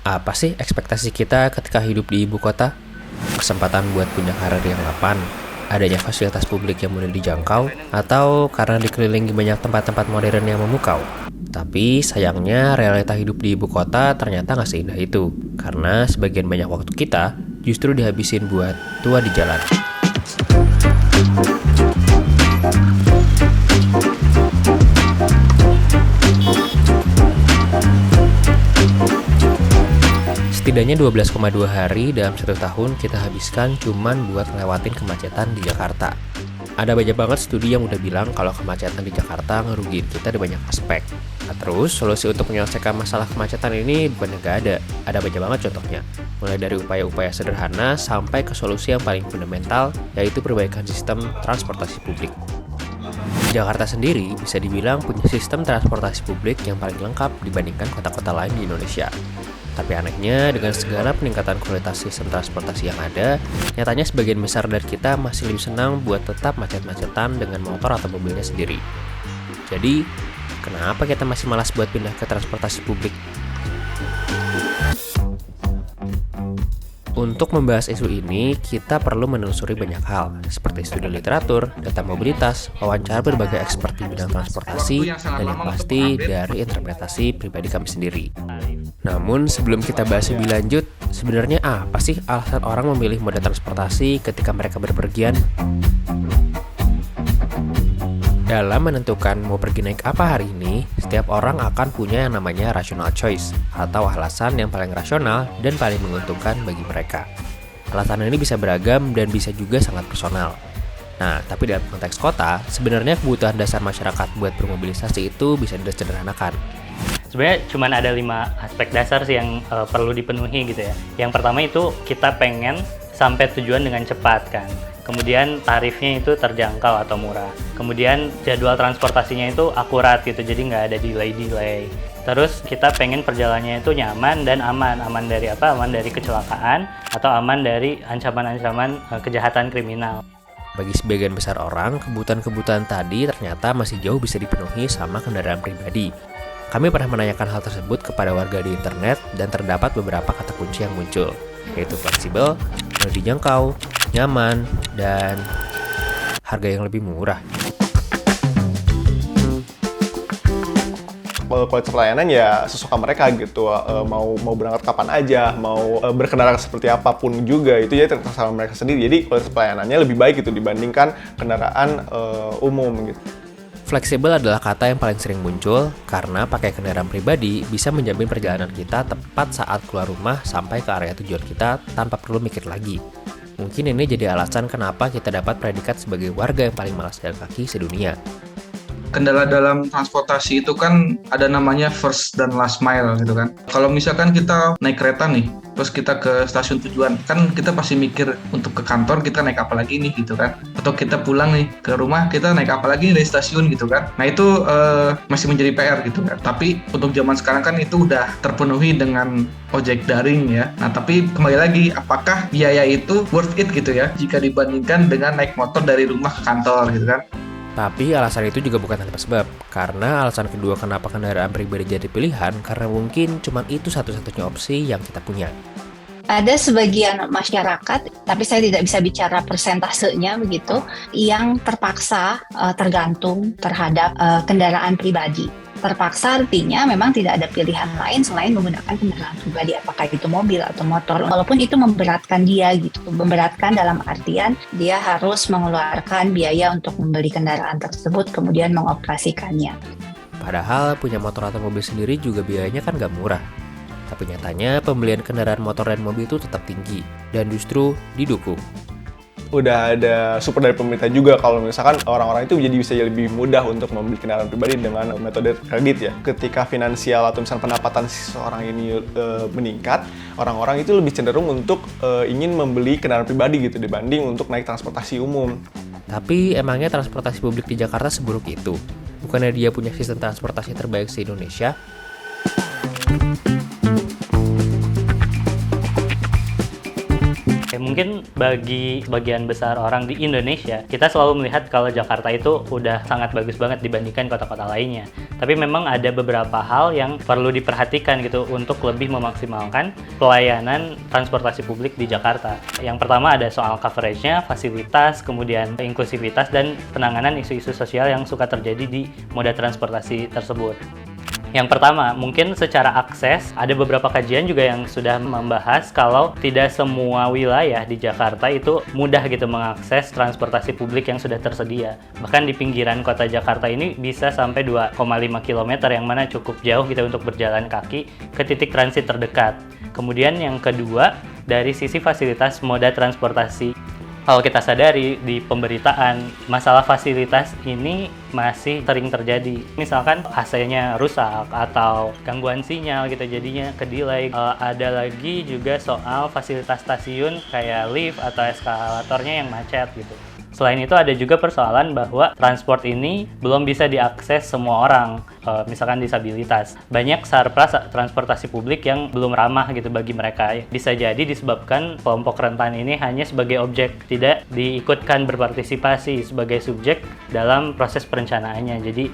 Apa sih ekspektasi kita ketika hidup di ibu kota? Kesempatan buat punya karir yang mapan, adanya fasilitas publik yang mudah dijangkau, atau karena dikelilingi banyak tempat-tempat modern yang memukau? Tapi sayangnya realita hidup di ibu kota ternyata nggak seindah itu. Karena sebagian banyak waktu kita justru dihabisin buat tua di jalan. Setidaknya 12,2 hari dalam 1 tahun kita habiskan cuman buat ngelewatin kemacetan di Jakarta. Ada banyak banget studi yang udah bilang kalau kemacetan di Jakarta ngerugiin kita di banyak aspek. Nah, terus solusi untuk menyelesaikan masalah kemacetan ini bukan nggak ada. Ada banyak banget contohnya. Mulai dari upaya-upaya sederhana sampai ke solusi yang paling fundamental, yaitu perbaikan sistem transportasi publik. Jakarta sendiri bisa dibilang punya sistem transportasi publik yang paling lengkap dibandingkan kota-kota lain di Indonesia. Tapi anehnya, dengan segala peningkatan kualitas sistem transportasi yang ada, nyatanya sebagian besar dari kita masih lebih senang buat tetap macet-macetan dengan motor atau mobilnya sendiri. Jadi, kenapa kita masih malas buat pindah ke transportasi publik? Untuk membahas isu ini, kita perlu menelusuri banyak hal, seperti studi literatur, data mobilitas, wawancara berbagai expert di bidang transportasi, dan yang pasti dari interpretasi pribadi kami sendiri. Namun, sebelum kita bahas lebih lanjut, sebenarnya apa sih alasan orang memilih moda transportasi ketika mereka berpergian? Dalam menentukan mau pergi naik apa hari ini, setiap orang akan punya yang namanya rational choice, atau alasan yang paling rasional dan paling menguntungkan bagi mereka. Alasan ini bisa beragam dan bisa juga sangat personal. Nah, tapi dalam konteks kota, sebenarnya kebutuhan dasar masyarakat buat bermobilisasi itu bisa disederhanakan. Sebenarnya cuma ada 5 aspek dasar sih yang perlu dipenuhi gitu ya. Yang pertama itu kita pengen sampai tujuan dengan cepat kan. Kemudian tarifnya itu terjangkau atau murah. Kemudian jadwal transportasinya itu akurat gitu, jadi nggak ada delay. Terus kita pengen perjalanannya itu nyaman dan aman. Aman dari apa? Aman dari kecelakaan atau aman dari ancaman-ancaman kejahatan kriminal. Bagi sebagian besar orang, kebutuhan-kebutuhan tadi ternyata masih jauh bisa dipenuhi sama kendaraan pribadi. Kami pernah menanyakan hal tersebut kepada warga di internet dan terdapat beberapa kata kunci yang muncul, yaitu fleksibel, mudah dijangkau, nyaman, dan harga yang lebih murah. Kualitas pelayanan ya sesuka mereka gitu, mau berangkat kapan aja, mau berkendara seperti apapun juga, itu ya terserah mereka sendiri. Jadi kualitas pelayanannya lebih baik gitu dibandingkan kendaraan umum gitu. Fleksibel adalah kata yang paling sering muncul karena pakai kendaraan pribadi bisa menjamin perjalanan kita tepat saat keluar rumah sampai ke area tujuan kita tanpa perlu mikir lagi. Mungkin ini jadi alasan kenapa kita dapat predikat sebagai warga yang paling malas jalan kaki sedunia. Kendala dalam transportasi itu kan ada namanya first dan last mile gitu kan. Kalau misalkan kita naik kereta nih, terus kita ke stasiun tujuan, kan kita pasti mikir untuk ke kantor kita naik apa lagi nih gitu kan. Atau kita pulang nih ke rumah, kita naik apa lagi nih dari stasiun gitu kan. Nah itu masih menjadi PR gitu kan. Tapi untuk zaman sekarang kan itu udah terpenuhi dengan ojek daring ya. Nah tapi kembali lagi, apakah biaya itu worth it gitu ya jika dibandingkan dengan naik motor dari rumah ke kantor gitu kan. Tapi alasan itu juga bukan tanpa sebab, karena alasan kedua kenapa kendaraan pribadi jadi pilihan karena mungkin cuma itu satu-satunya opsi yang kita punya. Ada sebagian masyarakat, tapi saya tidak bisa bicara persentasenya begitu, yang terpaksa tergantung terhadap kendaraan pribadi. Terpaksa artinya memang tidak ada pilihan lain selain menggunakan kendaraan pribadi, apakah itu mobil atau motor. Walaupun itu memberatkan dia gitu, memberatkan dalam artian dia harus mengeluarkan biaya untuk membeli kendaraan tersebut kemudian mengoperasikannya. Padahal punya motor atau mobil sendiri juga biayanya kan gak murah. Tapi nyatanya pembelian kendaraan motor dan mobil itu tetap tinggi dan justru didukung. Udah ada support dari pemerintah juga kalau misalkan orang-orang itu jadi bisa lebih mudah untuk membeli kendaraan pribadi dengan metode kredit ya. Ketika finansial atau misalnya pendapatan seseorang ini meningkat, orang-orang itu lebih cenderung untuk ingin membeli kendaraan pribadi gitu dibanding untuk naik transportasi umum. Tapi emangnya transportasi publik di Jakarta seburuk itu? Bukannya dia punya sistem transportasi terbaik se-Indonesia? Mungkin bagi sebagian besar orang di Indonesia, kita selalu melihat kalau Jakarta itu udah sangat bagus banget dibandingkan kota-kota lainnya. Tapi memang ada beberapa hal yang perlu diperhatikan gitu untuk lebih memaksimalkan pelayanan transportasi publik di Jakarta. Yang pertama ada soal coverage-nya, fasilitas, kemudian inklusivitas, dan penanganan isu-isu sosial yang suka terjadi di moda transportasi tersebut. Yang pertama, mungkin secara akses, ada beberapa kajian juga yang sudah membahas kalau tidak semua wilayah di Jakarta itu mudah gitu mengakses transportasi publik yang sudah tersedia. Bahkan di pinggiran kota Jakarta ini bisa sampai 2,5 km yang mana cukup jauh gitu untuk berjalan kaki ke titik transit terdekat. Kemudian yang kedua, dari sisi fasilitas moda transportasi. Kalau kita sadari di pemberitaan, masalah fasilitas ini masih sering terjadi. Misalkan AC-nya rusak atau gangguan sinyal gitu, jadinya ke-delay. Ada lagi juga soal fasilitas stasiun kayak lift atau eskalatornya yang macet gitu. Selain itu ada juga persoalan bahwa transport ini belum bisa diakses semua orang, misalkan disabilitas. Banyak sarpras transportasi publik yang belum ramah gitu bagi mereka. Bisa jadi disebabkan kelompok rentan ini hanya sebagai objek, tidak diikutkan berpartisipasi sebagai subjek dalam proses perencanaannya. Jadi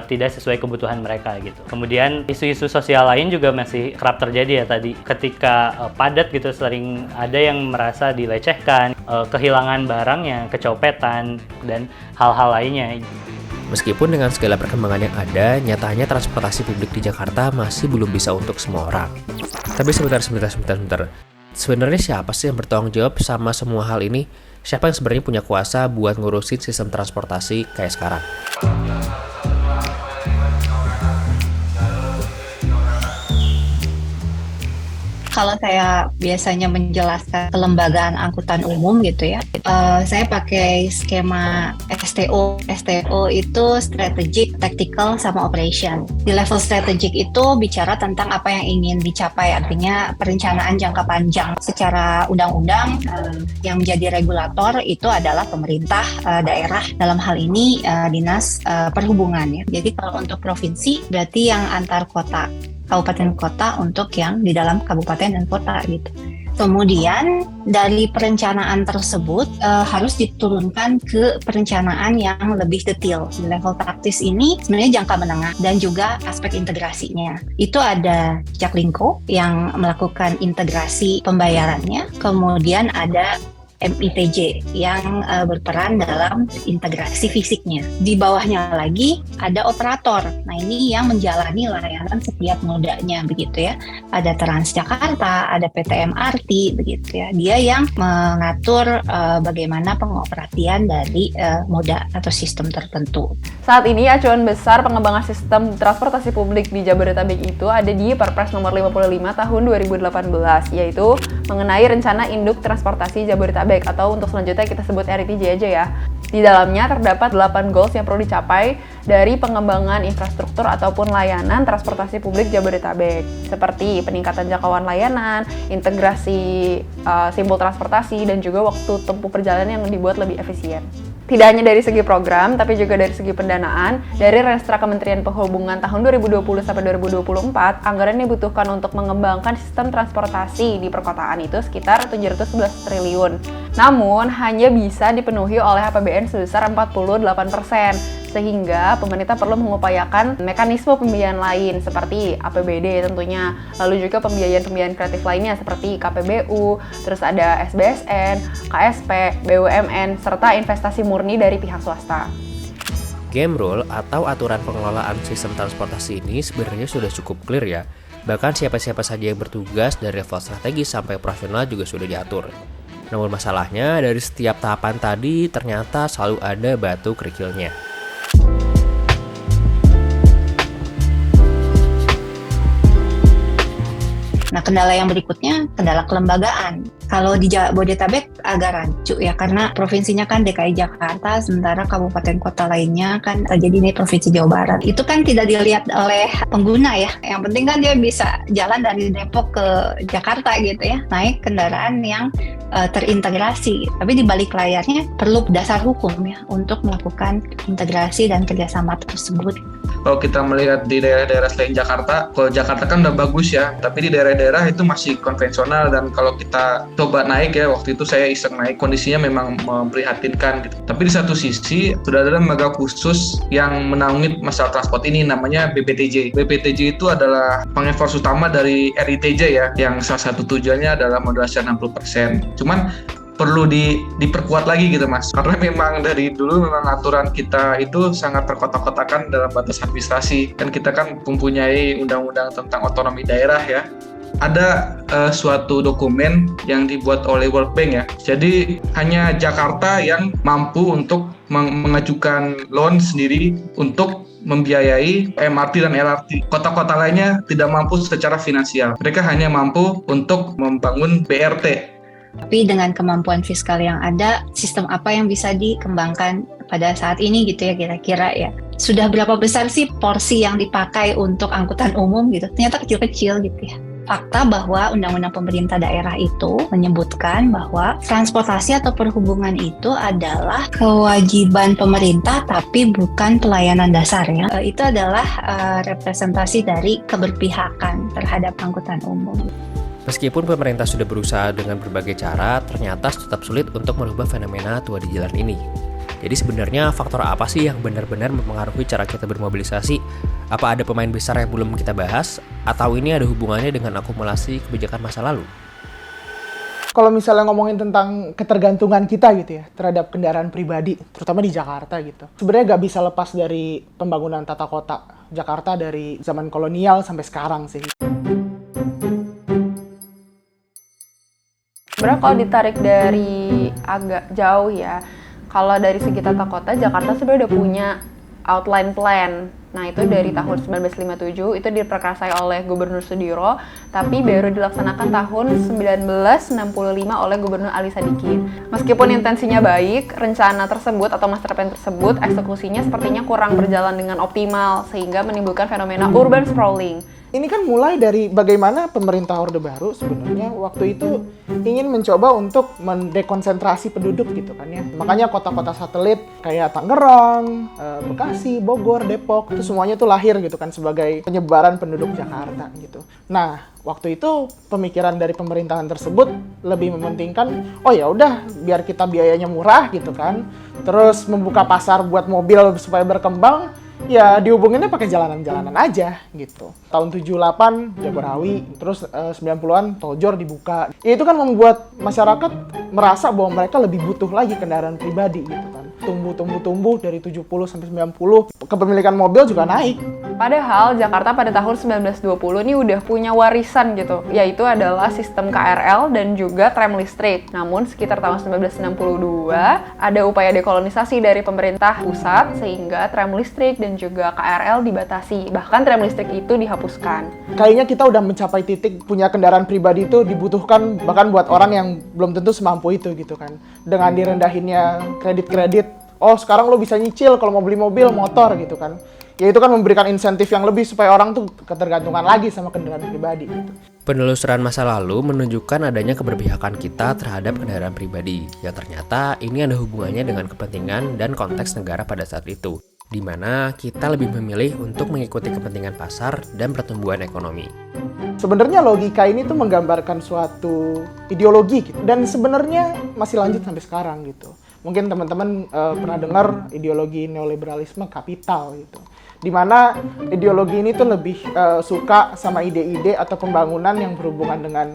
tidak sesuai kebutuhan mereka gitu. Kemudian isu-isu sosial lain juga masih kerap terjadi ya tadi. Ketika padat gitu sering ada yang merasa dilecehkan, kehilangan barangnya, kecopetan, dan hal-hal lainnya. Meskipun dengan segala perkembangan yang ada, nyatanya transportasi publik di Jakarta masih belum bisa untuk semua orang. Tapi sebentar. Sebenarnya siapa sih yang bertanggung jawab sama semua hal ini? Siapa yang sebenarnya punya kuasa buat ngurusin sistem transportasi kayak sekarang? Kalau saya biasanya menjelaskan kelembagaan angkutan umum gitu ya, saya pakai skema STO. STO itu strategic, tactical, sama operation. Di level strategic itu bicara tentang apa yang ingin dicapai, artinya perencanaan jangka panjang. Secara undang-undang yang menjadi regulator itu adalah pemerintah daerah, dalam hal ini dinas perhubungan ya. Jadi kalau untuk provinsi berarti yang antar kota, kabupaten kota, untuk yang di dalam kabupaten dan kota gitu. Kemudian dari perencanaan tersebut harus diturunkan ke perencanaan yang lebih detail. Di level taktis ini sebenarnya jangka menengah dan juga aspek integrasinya. Itu ada Jaklingko yang melakukan integrasi pembayarannya, kemudian ada MITJ yang berperan dalam integrasi fisiknya. Di bawahnya lagi ada operator. Nah, ini yang menjalani layanan setiap modanya begitu ya. Ada Transjakarta, ada PT MRT begitu ya. Dia yang mengatur bagaimana pengoperasian dari moda atau sistem tertentu. Saat ini acuan besar pengembangan sistem transportasi publik di Jabodetabek itu ada di Perpres nomor 55 tahun 2018, yaitu mengenai rencana induk transportasi Jabodetabek, atau untuk selanjutnya kita sebut RITJ aja ya. Di dalamnya terdapat 8 goals yang perlu dicapai dari pengembangan infrastruktur ataupun layanan transportasi publik Jabodetabek, seperti peningkatan jangkauan layanan, integrasi simbol transportasi, dan juga waktu tempuh perjalanan yang dibuat lebih efisien. Tidak hanya dari segi program, tapi juga dari segi pendanaan, dari Renstra Kementerian Perhubungan tahun 2020 sampai 2024, anggaran yang dibutuhkan untuk mengembangkan sistem transportasi di perkotaan itu sekitar 711 triliun. Namun, hanya bisa dipenuhi oleh APBN sebesar 48%. Sehingga pemerintah perlu mengupayakan mekanisme pembiayaan lain seperti APBD tentunya, lalu juga pembiayaan kreatif lainnya seperti KPBU, terus ada SBSN, KSP, BUMN, serta investasi murni dari pihak swasta. Game rule atau aturan pengelolaan sistem transportasi ini sebenarnya sudah cukup clear ya. Bahkan siapa-siapa saja yang bertugas dari level strategis sampai operasional juga sudah diatur. Namun masalahnya dari setiap tahapan tadi ternyata selalu ada batu kerikilnya. Nah, kendala yang berikutnya, kendala kelembagaan. Kalau di Jabodetabek agak rancu ya, karena provinsinya kan DKI Jakarta, sementara kabupaten kota lainnya kan jadi ini Provinsi Jawa Barat. Itu kan tidak dilihat oleh pengguna ya. Yang penting kan dia bisa jalan dari Depok ke Jakarta gitu ya, naik kendaraan yang terintegrasi. Tapi di balik layarnya perlu dasar hukum ya untuk melakukan integrasi dan kerjasama tersebut. Kalau kita melihat di daerah-daerah selain Jakarta, kalau Jakarta kan udah bagus ya, tapi di daerah-daerah itu masih konvensional, dan kalau kita coba naik ya, waktu itu saya iseng naik, kondisinya memang memprihatinkan gitu. Tapi di satu sisi sudah ada lembaga khusus yang menaungi masalah transport ini, namanya BPTJ. BPTJ itu adalah pengefors utama dari RITJ ya, yang salah satu tujuannya adalah moderasi 60%. Cuman perlu diperkuat lagi gitu Mas, karena memang dari dulu memang aturan kita itu sangat terkotak-kotakan dalam batas administrasi, kan kita kan mempunyai undang-undang tentang otonomi daerah ya. Ada suatu dokumen yang dibuat oleh World Bank ya, jadi hanya Jakarta yang mampu untuk mengajukan loan sendiri untuk membiayai MRT dan LRT. Kota-kota lainnya tidak mampu secara finansial, mereka hanya mampu untuk membangun BRT. Tapi dengan kemampuan fiskal yang ada, sistem apa yang bisa dikembangkan pada saat ini gitu ya kira-kira ya. Sudah berapa besar sih porsi yang dipakai untuk angkutan umum gitu? Ternyata kecil-kecil gitu ya. Fakta bahwa Undang-Undang Pemerintah Daerah itu menyebutkan bahwa transportasi atau perhubungan itu adalah kewajiban pemerintah tapi bukan pelayanan dasar ya. Itu adalah representasi dari keberpihakan terhadap angkutan umum. Meskipun pemerintah sudah berusaha dengan berbagai cara, ternyata tetap sulit untuk merubah fenomena tua di jalan ini. Jadi sebenarnya faktor apa sih yang benar-benar mempengaruhi cara kita bermobilisasi? Apa ada pemain besar yang belum kita bahas? Atau ini ada hubungannya dengan akumulasi kebijakan masa lalu? Kalau misalnya ngomongin tentang ketergantungan kita gitu ya terhadap kendaraan pribadi, terutama di Jakarta gitu, sebenarnya nggak bisa lepas dari pembangunan tata kota Jakarta dari zaman kolonial sampai sekarang sih. Sebenarnya kalau ditarik dari agak jauh ya, kalau dari segi tata kota, Jakarta sebenarnya udah punya outline plan. Nah itu dari tahun 1957, itu diperkasai oleh Gubernur Sudiro, tapi baru dilaksanakan tahun 1965 oleh Gubernur Ali Sadikin. Meskipun intensinya baik, rencana tersebut atau master plan tersebut, eksekusinya sepertinya kurang berjalan dengan optimal, sehingga menimbulkan fenomena urban sprawling. Ini kan mulai dari bagaimana pemerintah Orde Baru sebenarnya waktu itu ingin mencoba untuk mendekonsentrasi penduduk gitu kan ya. Makanya kota-kota satelit kayak Tangerang, Bekasi, Bogor, Depok itu semuanya tuh lahir gitu kan sebagai penyebaran penduduk Jakarta gitu. Nah, waktu itu pemikiran dari pemerintahan tersebut lebih mementingkan oh ya udah biar kita biayanya murah gitu kan. Terus membuka pasar buat mobil supaya berkembang. Ya dihubunginnya pakai jalanan-jalanan aja gitu. Tahun 78 Jagorawi, terus 90-an Toljor dibuka. Ya, itu kan membuat masyarakat merasa bahwa mereka lebih butuh lagi kendaraan pribadi gitu kan. Tumbuh dari 70 sampai 90, kepemilikan mobil juga naik. Padahal Jakarta pada tahun 1920 ini udah punya warisan gitu, yaitu adalah sistem KRL dan juga tram listrik. Namun sekitar tahun 1962 ada upaya dekolonisasi dari pemerintah pusat sehingga tram listrik dan juga KRL dibatasi. Bahkan tram listrik itu dihapuskan. Kayaknya kita udah mencapai titik punya kendaraan pribadi itu dibutuhkan bahkan buat orang yang belum tentu semampu itu gitu kan. Dengan direndahinnya kredit-kredit, oh sekarang lo bisa nyicil kalau mau beli mobil, motor gitu kan. Ya itu kan memberikan insentif yang lebih supaya orang tuh ketergantungan lagi sama kendaraan pribadi gitu. Penelusuran masa lalu menunjukkan adanya keberpihakan kita terhadap kendaraan pribadi, yang ternyata ini ada hubungannya dengan kepentingan dan konteks negara pada saat itu, di mana kita lebih memilih untuk mengikuti kepentingan pasar dan pertumbuhan ekonomi. Sebenarnya logika ini tuh menggambarkan suatu ideologi gitu, dan sebenarnya masih lanjut sampai sekarang gitu. Mungkin teman-teman pernah dengar ideologi neoliberalisme kapital gitu. Di mana ideologi ini tuh lebih suka sama ide-ide atau pembangunan yang berhubungan dengan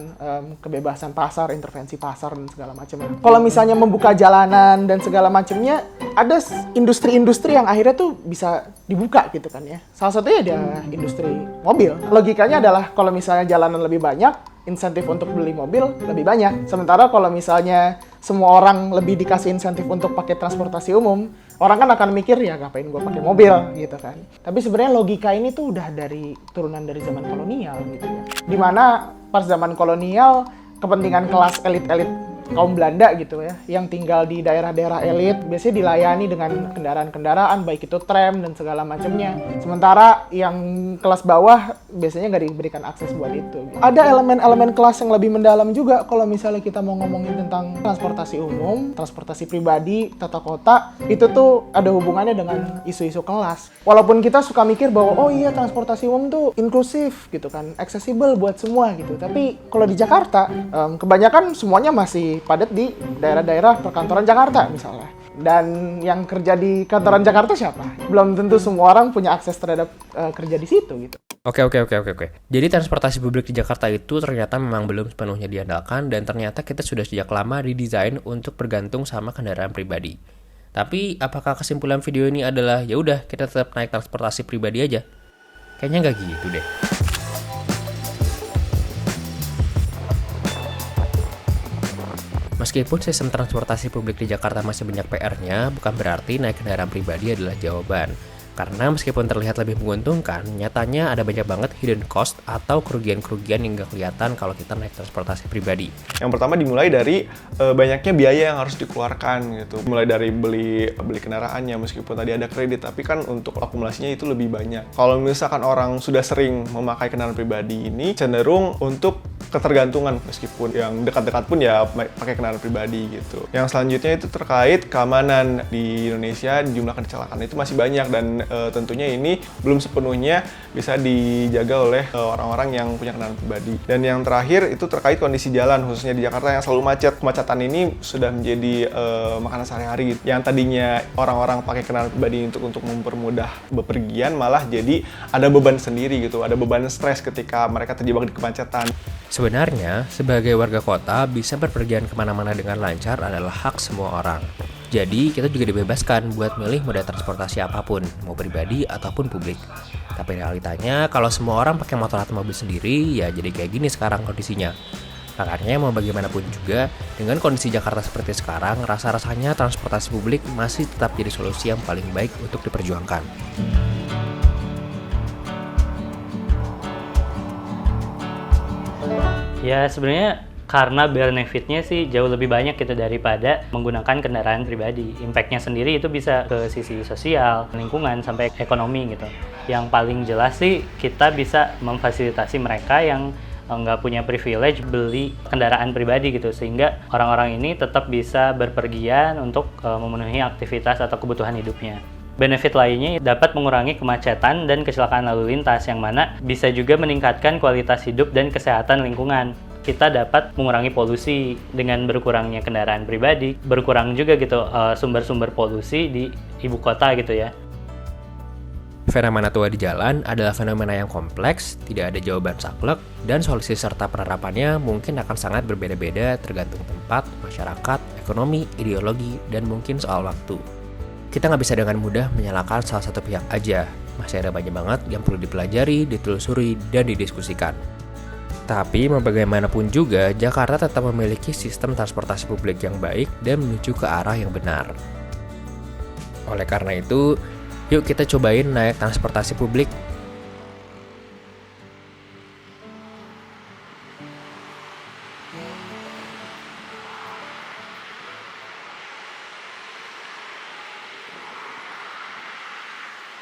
kebebasan pasar, intervensi pasar dan segala macamnya. Kalau misalnya membuka jalanan dan segala macamnya, ada industri-industri yang akhirnya tuh bisa dibuka gitu kan ya. Salah satunya ada industri mobil. Logikanya adalah kalau misalnya jalanan lebih banyak, insentif untuk beli mobil lebih banyak. Sementara kalau misalnya semua orang lebih dikasih insentif untuk pakai transportasi umum, orang kan akan mikir ya ngapain gue pakai mobil gitu kan. Tapi sebenarnya logika ini tuh udah dari turunan dari zaman kolonial gitu ya. Dimana pas zaman kolonial kepentingan kelas elit-elit kaum Belanda gitu ya, yang tinggal di daerah-daerah elit, biasanya dilayani dengan kendaraan-kendaraan, baik itu tram dan segala macamnya. Sementara yang kelas bawah biasanya nggak diberikan akses buat itu. Ada elemen-elemen kelas yang lebih mendalam juga kalau misalnya kita mau ngomongin tentang transportasi umum, transportasi pribadi, tata kota, itu tuh ada hubungannya dengan isu-isu kelas. Walaupun kita suka mikir bahwa oh iya transportasi umum tuh inklusif gitu kan, accessible buat semua gitu. Tapi kalau di Jakarta, kebanyakan semuanya masih padat di daerah-daerah perkantoran Jakarta misalnya. Dan yang kerja di kantoran Jakarta siapa? Belum tentu semua orang punya akses terhadap kerja di situ gitu. Oke. Jadi transportasi publik di Jakarta itu ternyata memang belum sepenuhnya diandalkan dan ternyata kita sudah sejak lama didesain untuk bergantung sama kendaraan pribadi. Tapi apakah kesimpulan video ini adalah ya udah kita tetap naik transportasi pribadi aja? Kayaknya nggak gitu deh. Meskipun sistem transportasi publik di Jakarta masih banyak PR-nya, bukan berarti naik kendaraan pribadi adalah jawaban. Karena meskipun terlihat lebih menguntungkan, nyatanya ada banyak banget hidden cost atau kerugian-kerugian yang nggak kelihatan kalau kita naik transportasi pribadi. Yang pertama dimulai dari banyaknya biaya yang harus dikeluarkan gitu. Mulai dari beli kendaraannya, meskipun tadi ada kredit, tapi kan untuk akumulasinya itu lebih banyak. Kalau misalkan orang sudah sering memakai kendaraan pribadi ini, cenderung untuk ketergantungan, meskipun yang dekat-dekat pun ya pakai kendaraan pribadi gitu. Yang selanjutnya itu terkait keamanan di Indonesia, jumlah kecelakaan itu masih banyak dan tentunya ini belum sepenuhnya bisa dijaga oleh orang-orang yang punya kendaraan pribadi. Dan yang terakhir itu terkait kondisi jalan, khususnya di Jakarta yang selalu macet. Kemacetan ini sudah menjadi makanan sehari-hari. Yang tadinya orang-orang pakai kendaraan pribadi untuk mempermudah bepergian, malah jadi ada beban sendiri gitu, ada beban stres ketika mereka terjebak di kemacetan. Sebenarnya, sebagai warga kota, bisa berpergian kemana-mana dengan lancar adalah hak semua orang. Jadi, kita juga dibebaskan buat milih moda transportasi apapun, mau pribadi ataupun publik. Tapi realitanya, kalau semua orang pakai motor atau mobil sendiri, ya jadi kayak gini sekarang kondisinya. Makanya mau bagaimanapun juga, dengan kondisi Jakarta seperti sekarang, rasa-rasanya transportasi publik masih tetap jadi solusi yang paling baik untuk diperjuangkan. Ya sebenarnya karena benefitnya sih jauh lebih banyak gitu daripada menggunakan kendaraan pribadi. Impact-nya sendiri itu bisa ke sisi sosial, lingkungan, sampai ekonomi gitu. Yang paling jelas sih kita bisa memfasilitasi mereka yang nggak punya privilege beli kendaraan pribadi gitu, sehingga orang-orang ini tetap bisa berpergian untuk memenuhi aktivitas atau kebutuhan hidupnya. Benefit lainnya dapat mengurangi kemacetan dan kecelakaan lalu lintas, yang mana bisa juga meningkatkan kualitas hidup dan kesehatan lingkungan. Kita dapat mengurangi polusi dengan berkurangnya kendaraan pribadi, berkurang juga gitu sumber-sumber polusi di ibu kota gitu ya. Fenomena tua di jalan adalah fenomena yang kompleks, tidak ada jawaban saklek, dan solusi serta penerapannya mungkin akan sangat berbeda-beda tergantung tempat, masyarakat, ekonomi, ideologi, dan mungkin soal waktu. Kita nggak bisa dengan mudah menyalahkan salah satu pihak aja. Masih ada banyak banget yang perlu dipelajari, ditelusuri, dan didiskusikan. Tapi mau bagaimanapun juga, Jakarta tetap memiliki sistem transportasi publik yang baik dan menuju ke arah yang benar. Oleh karena itu, yuk kita cobain naik transportasi publik.